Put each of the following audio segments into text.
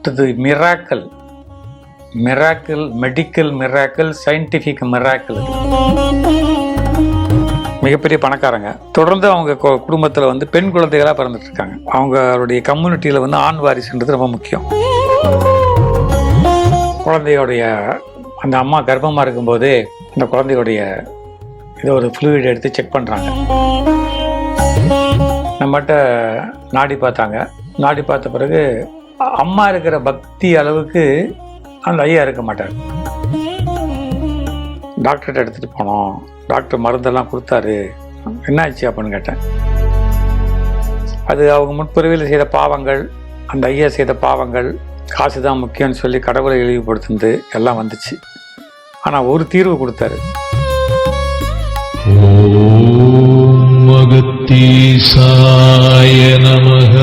அடுத்தது miracle, medical miracle, scientific miracle. மிகப்பெரிய பணக்காரங்க. தொடர்ந்து அவங்க குடும்பத்தில் வந்து பெண் குழந்தைகளாக பிறந்துட்டு இருக்காங்க. அவங்களுடைய கம்யூனிட்டியில் வந்து ஆண் வாரிசுன்றது ரொம்ப முக்கியம். குழந்தையோடைய அந்த அம்மா கர்ப்பமாக இருக்கும்போதே அந்த குழந்தையோடைய ஏதோ ஒரு ஃப்ளூயிட் எடுத்து செக் பண்ணுறாங்க. நம்மகிட்ட நாடி பார்த்தாங்க. நாடி பார்த்த பிறகு அம்மா இருக்கிற பக்தி அளவுக்கு அந்த ஐயா இருக்க மாட்டார். டாக்டர்கிட்ட எடுத்துகிட்டு போனோம். டாக்டர் மருந்தெல்லாம் கொடுத்தாரு. என்னாச்சு அப்படின்னு கேட்டேன். அது அவங்க முற்பிறவியில் செய்த பாவங்கள், அந்த ஐயா செய்த பாவங்கள், காசு தான் முக்கியம்னு சொல்லி கடவுளை இழிவுபடுத்துனது எல்லாம் வந்துச்சு. ஆனால் ஒரு தீர்வு கொடுத்தாரு. ஓம் அகத்தீசாய நமஹ.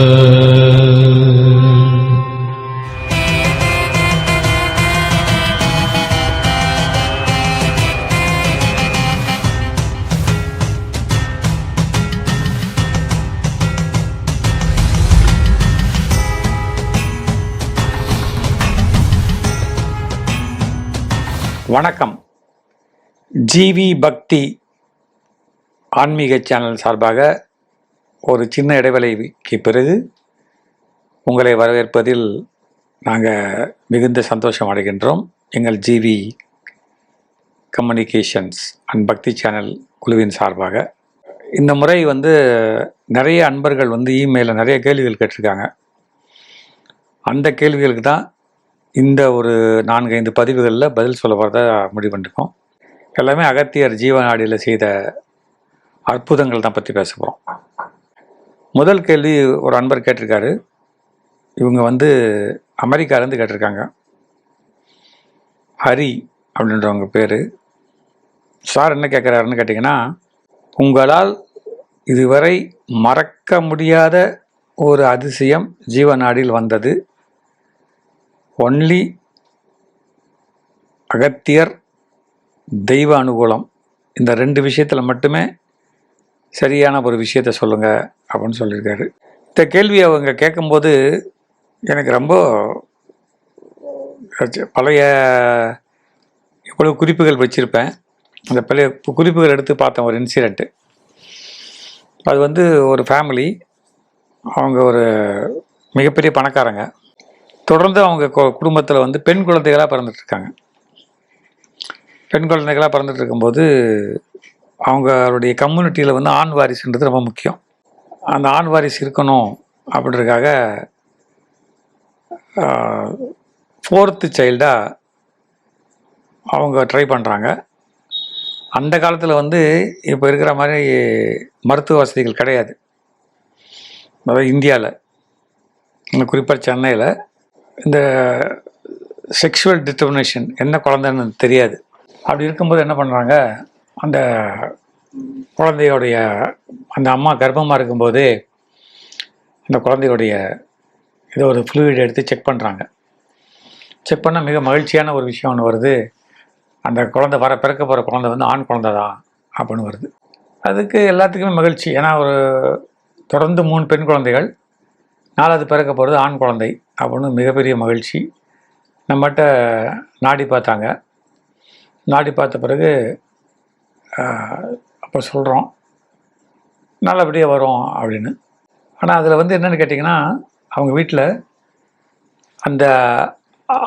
வணக்கம். ஜிவி பக்தி ஆன்மீக சேனல் சார்பாக ஒரு சின்ன இடைவேளைக்கு பிறகு உங்களை வரவேற்பதில் நாங்கள் மிகுந்த சந்தோஷம் அடைகின்றோம். எங்கள் ஜிவி கம்யூனிகேஷன்ஸ் அண்ட் பக்தி சேனல் குழுவின் சார்பாக இந்த முறை வந்து நிறைய அன்பர்கள் வந்து இமெயிலில் நிறைய கேள்விகள் கேட்டிருக்காங்க. அந்த கேள்விகளுக்கு தான் இந்த ஒரு 4-5 பதிவுகளில் பதில் சொல்ல போகிறத முடிவு பண்ணிருக்கோம். எல்லாமே அகத்தியர் ஜீவநாடியில் செய்த அற்புதங்கள் தான் பற்றி பேச போகிறோம். முதல் கேள்வி ஒரு அன்பர் கேட்டிருக்காரு. இவங்க வந்து அமெரிக்காலேருந்து கேட்டிருக்காங்க. ஹரி அப்படின்றவங்க பேர். சார் என்ன கேட்குறாருன்னு கேட்டிங்கன்னா, உங்களால் இதுவரை மறக்க முடியாத ஒரு அதிசயம் ஜீவநாடியில் வந்தது. ஒன்லி அகத்தியர், தெய்வ அனுகூலம், இந்த 2 விஷயத்தில் மட்டுமே சரியான ஒரு விஷயத்தை சொல்லுங்கள் அப்படின்னு சொல்லியிருக்காரு. இந்த கேள்வியை அவங்க கேட்கும்போது எனக்கு ரொம்ப பழைய இவ்வளோ குறிப்புகள் வச்சுருப்பேன். அந்த பழைய குறிப்புகள் எடுத்து பார்த்தேன். ஒரு இன்சிடெண்ட்டு. அது வந்து ஒரு ஃபேமிலி. அவங்க ஒரு மிகப்பெரிய பணக்காரங்க. தொடர்ந்து அவங்க குடும்பத்தில் வந்து பெண் குழந்தைகளாக பிறந்துட்டுருக்காங்க. பெண் குழந்தைகளாக பிறந்துட்டு இருக்கும்போது அவங்களுடைய கம்யூனிட்டியில் வந்து ஆண் வாரிசுன்றது ரொம்ப முக்கியம். அந்த ஆண் வாரிசு இருக்கணும் அப்படின்றதுக்காக 4th சைல்டாக அவங்க ட்ரை பண்ணுறாங்க. அந்த காலத்தில் வந்து இப்போ இருக்கிற மாதிரி மருத்துவ வசதிகள் கிடையாது. அதாவது இந்தியாவில், குறிப்பாக சென்னையில் இந்த செக்ஷுவல் டிட்டர்மினேஷன் என்ன குழந்தைன்னு தெரியாது. அப்படி இருக்கும்போது என்ன பண்ணுறாங்க, அந்த குழந்தையோடைய அந்த அம்மா கர்ப்பமாக இருக்கும்போதே அந்த குழந்தையோடைய ஏதோ ஒரு ஃப்ளூயிட் எடுத்து செக் பண்ணுறாங்க. செக் பண்ணால் மிக மகிழ்ச்சியான ஒரு விஷயம் ஒன்று வருது. அந்த குழந்தை பிறக்க போகிற குழந்தை வந்து ஆண் குழந்தை தான் அப்படின்னு வருது. அதுக்கு எல்லாத்துக்குமே மகிழ்ச்சி. ஏன்னா ஒரு தொடர்ந்து 3 பெண் குழந்தைகள், 4வது பிறக்க போகிறது ஆண் குழந்தை அப்படின்னு மிகப்பெரிய மகிழ்ச்சி. நம்மகிட்ட நாடி பார்த்தாங்க. நாடி பார்த்த பிறகு அப்போ சொல்கிறோம் நல்லபடியாக வரும் அப்படின்னு. ஆனால் அதில் வந்து என்னென்னு கேட்டிங்கன்னா, அவங்க வீட்டில் அந்த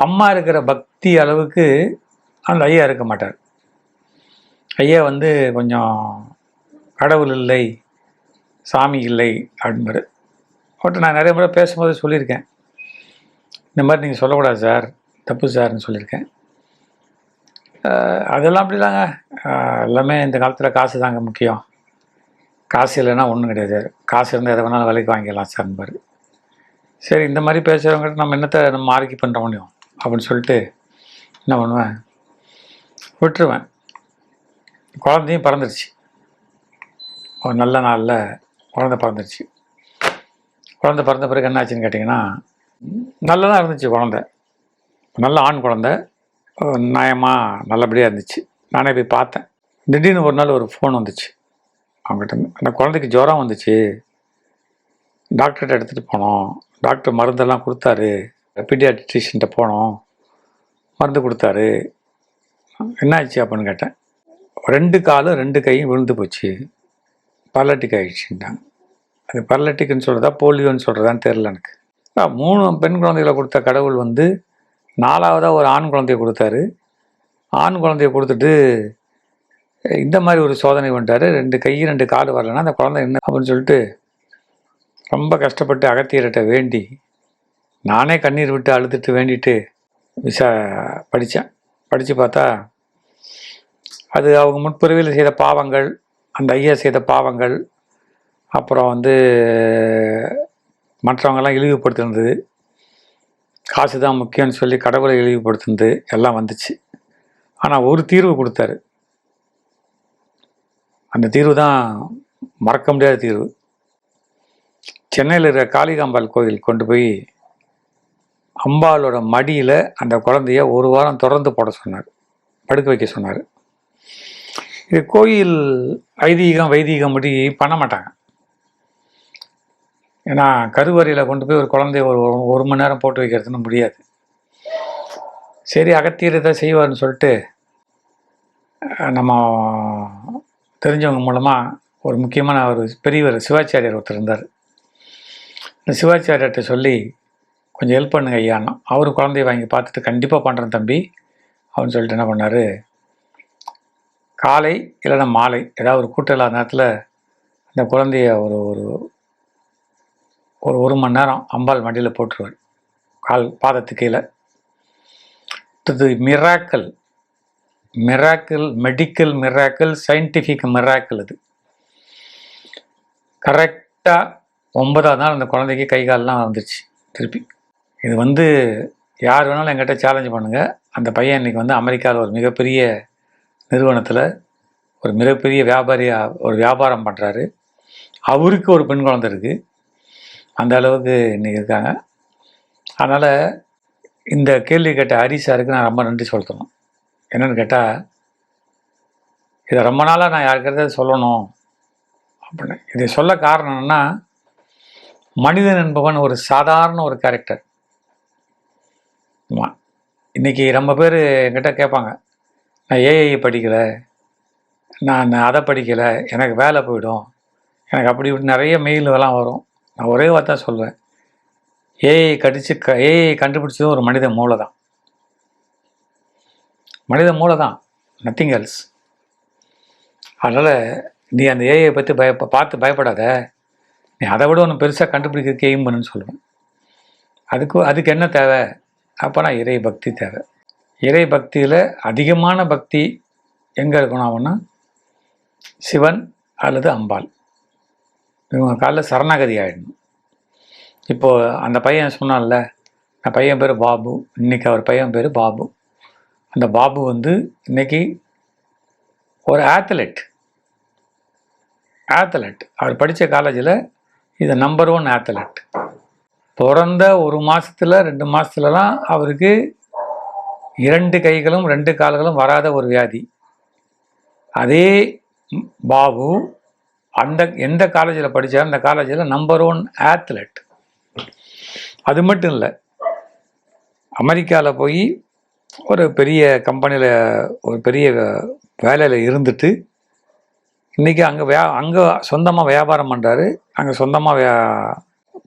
அம்மா இருக்கிற பக்தி அளவுக்கு அந்த ஐயா இருக்க மாட்டார். ஐயா வந்து கொஞ்சம் கடவுள் இல்லை, சாமி இல்லை அப்படின்பாரு. அவர்கிட்ட நான் நிறைய முறை பேசும்போது சொல்லியிருக்கேன், இந்த மாதிரி நீங்கள் சொல்லக்கூடாது சார், தப்பு சார்னு சொல்லியிருக்கேன். அதெல்லாம் அப்படிலாங்க, எல்லாமே இந்த காலத்தில் காசு தாங்க முக்கியம், காசு இல்லைன்னா ஒன்றும் கிடையாது, காசு இருந்தால் எதை வேணாலும் விலைக்கு வாங்கிடலாம் சார்பார். சரி, இந்த மாதிரி பேசுகிறவங்ககிட்ட நம்ம என்னத்தை நம்ம ஆர்கியூ பண்ண முடியும் அப்படின்னு சொல்லிட்டு என்ன பண்ணுவேன், விட்டுருவேன். குழந்தையும் பிறந்துருச்சு. ஒரு நல்ல நாளில் குழந்தை பிறந்துருச்சு. குழந்தை பிறந்த பிறகு என்ன ஆச்சுன்னு கேட்டிங்கன்னா, நல்லதாக இருந்துச்சு. குழந்தை நல்ல ஆண் குழந்தை, நியாயமாக நல்லபடியாக இருந்துச்சு. நானே போய் பார்த்தேன். திடீர்னு ஒரு நாள் ஒரு ஃபோன் வந்துச்சு அவங்ககிட்ட. அந்த குழந்தைக்கு ஜுரம் வந்துச்சு, டாக்டர்கிட்ட எடுத்துகிட்டு போனோம், டாக்டர் மருந்தெல்லாம் கொடுத்தாரு, பீடியாட்ரிஷியன்ட்ட போனோம், மருந்து கொடுத்தாரு. என்னாச்சு அப்படின்னு கேட்டேன். 2 காலும் 2 கையும் விழுந்து போச்சு, பரலட்டிக் ஆகிடுச்சுட்டாங்க. அது பரலட்டிக்குன்னு சொல்கிறதா போலியோன்னு சொல்கிறதான்னு தெரில எனக்கு. 3 பெண் குழந்தைகளை கொடுத்த கடவுள் வந்து 4வதாக ஒரு ஆண் குழந்தைய கொடுத்தாரு. ஆண் குழந்தைய கொடுத்துட்டு இந்த மாதிரி ஒரு சோதனை பண்ணிட்டாரு. 2 கை 2 கால் வரலன்னா அந்த குழந்தை என்ன அப்படின்னு சொல்லிட்டு ரொம்ப கஷ்டப்பட்டு அகத்தியர்கிட்ட வேண்டி, நானே கண்ணீர் விட்டு அழுதுட்டு வேண்டிட்டு படித்தேன். படித்து பார்த்தா அது அவங்க முற்பிறவியில் செய்த பாவங்கள், அந்த ஐயா செய்த பாவங்கள், அப்புறம் வந்து மற்றவங்கெல்லாம் இழிவுபடுத்தினது, காசு தான் முக்கியம்னு சொல்லி கடவுளை இழிவுபடுத்தினது எல்லாம் வந்துச்சு. ஆனால் ஒரு தீர்வு கொடுத்தாரு. அந்த தீர்வு தான் மறக்க முடியாத தீர்வு. சென்னையில் இருக்கிற காளிகாம்பாள் கோயில் கொண்டு போய் அம்பாளோட மடியில் அந்த குழந்தைய 1 வாரம் தொடர்ந்து போட சொன்னார், படுக்க வைக்க சொன்னார். இது கோயில் ஐதீகம் வைதீகம் படி பண்ண மாட்டாங்க. ஏன்னா கருவறையில் கொண்டு போய் ஒரு குழந்தைய ஒரு மணி நேரம் போட்டு வைக்கிறதுன்னு முடியாது. சரி, அகத்தியர் இதை செய்வார்னு சொல்லிட்டு நம்ம தெரிஞ்சவங்க மூலமாக ஒரு முக்கியமான ஒரு பெரியவர் சிவாச்சாரியார் ஒருத்தர் இருந்தார். இந்த சிவாச்சாரியர்கிட்ட சொல்லி கொஞ்சம் ஹெல்ப் பண்ணுங்க ஐயான்னா. அவர் குழந்தைய வாங்கி பார்த்துட்டு கண்டிப்பாக பண்ணுறேன் தம்பி அப்படின்னு சொல்லிட்டு என்ன பண்ணார், காலை இல்லைன்னா மாலை ஏதாவது ஒரு கூட்டம் இல்லாத நேரத்தில் அந்த குழந்தைய ஒரு ஒரு ஒரு மணி நேரம் அம்பாள் மடியில் போட்டுருவார், பாதத்துக்கு கீழே. இது miracle, medical miracle, scientific miracle. இது கரெக்டாக 9ஆவது நாள் அந்த குழந்தைக்கு கை காலெலாம் வந்துருச்சு திருப்பி. இது வந்து யார் வேணாலும் என்கிட்ட சேலஞ்சு பண்ணுங்கள். அந்த பையன் இன்றைக்கி வந்து அமெரிக்காவில் ஒரு மிகப்பெரிய நிறுவனத்தில் ஒரு மிகப்பெரிய ஒரு வியாபாரம் பண்ணுறாரு. அவருக்கு ஒரு பெண் குழந்தை இருக்குது. அந்த அளவுக்கு இன்றைக்கி இருக்காங்க. அதனால் இந்த கேள்வி கேட்ட ஹரிசாருக்கு நான் ரொம்ப நன்றி செலுத்தணும். என்னென்னு கேட்டால், இதை ரொம்ப நாளாக நான் யாருக்கிறத சொல்லணும் அப்படின்னு. இதை சொல்ல காரணம் என்னென்னா, மனிதன் என்பவன் ஒரு சாதாரண ஒரு கேரக்டர். ஆமாம், இன்றைக்கி ரொம்ப பேர் என்கிட்ட கேட்பாங்க, நான் ஏஐ படிக்கலை, நான் அதை படிக்கலை, எனக்கு வேலை போயிடும், எனக்கு அப்படி இப்படி நிறைய மெயிலெல்லாம் வரும். நான் ஒரே வார்த்தை சொல்வேன், ஏஐ கண்டுபிடிச்சதும் ஒரு மனித மூளை தான். மனித மூளை தான், நத்திங் எல்ஸ். அதனால் நீ அந்த ஏஐயை பற்றி பார்த்து பயப்படாத, நீ அதை விட ஒன்று பெருசாக கண்டுபிடிக்கிறதுக்கு எய்ம் பண்ணுன்னு சொல்லுவேன். அதுக்கு என்ன தேவை அப்போனா இறை பக்தி தேவை. இறை பக்தியில் அதிகமான பக்தி எங்கே இருக்கணும் அப்படின்னா சிவன் அல்லது அம்பாள், இவங்க காலில் சரணாகதி ஆகிடணும். இப்போது அந்த பையன் சொன்னான்ல, அந்த பையன் பேர் பாபு. இன்றைக்கி அவர் பையன் பேர் பாபு. அந்த பாபு வந்து இன்றைக்கி ஒரு ஆத்லெட். அவர் படித்த காலேஜில் இது நம்பர் 1 ஆத்லெட். பிறந்த 1 மாதத்தில் 2 மாதத்துலலாம் அவருக்கு 2 கைகளும் 2 கால்களும் வராத ஒரு வியாதி. அதே பாபு எந்த காலேஜில் படித்தார், அந்த காலேஜில் நம்பர் 1 ஆத்லெட். அது மட்டும் இல்லை, அமெரிக்காவில் போய் ஒரு பெரிய கம்பெனியில் ஒரு பெரிய வேலையில் இருந்துட்டு இன்றைக்கி அங்கே சொந்தமாக வியாபாரம் பண்ணுறாரு. அங்கே சொந்தமாக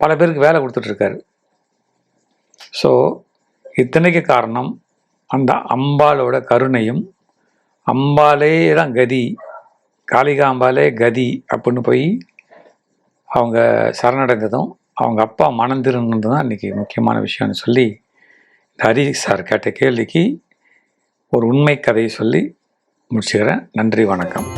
பல பேருக்கு வேலை கொடுத்துட்ருக்காரு. ஸோ இத்தனைக்கு காரணம் அந்த அம்பாளோட கருணையும், அம்பாலே தான் கதி, காளிகாம்பாலே கதி அப்படின்னு போய் அவங்க சரணடைந்ததும் அவங்க அப்பா மனம் திருந்தது தான் இன்றைக்கி முக்கியமான விஷயம்னு சொல்லி ஹரி சார் கேட்ட கேள்விக்கு ஒரு உண்மை கதையை சொல்லி முடிச்சுக்கிறேன். நன்றி, வணக்கம்.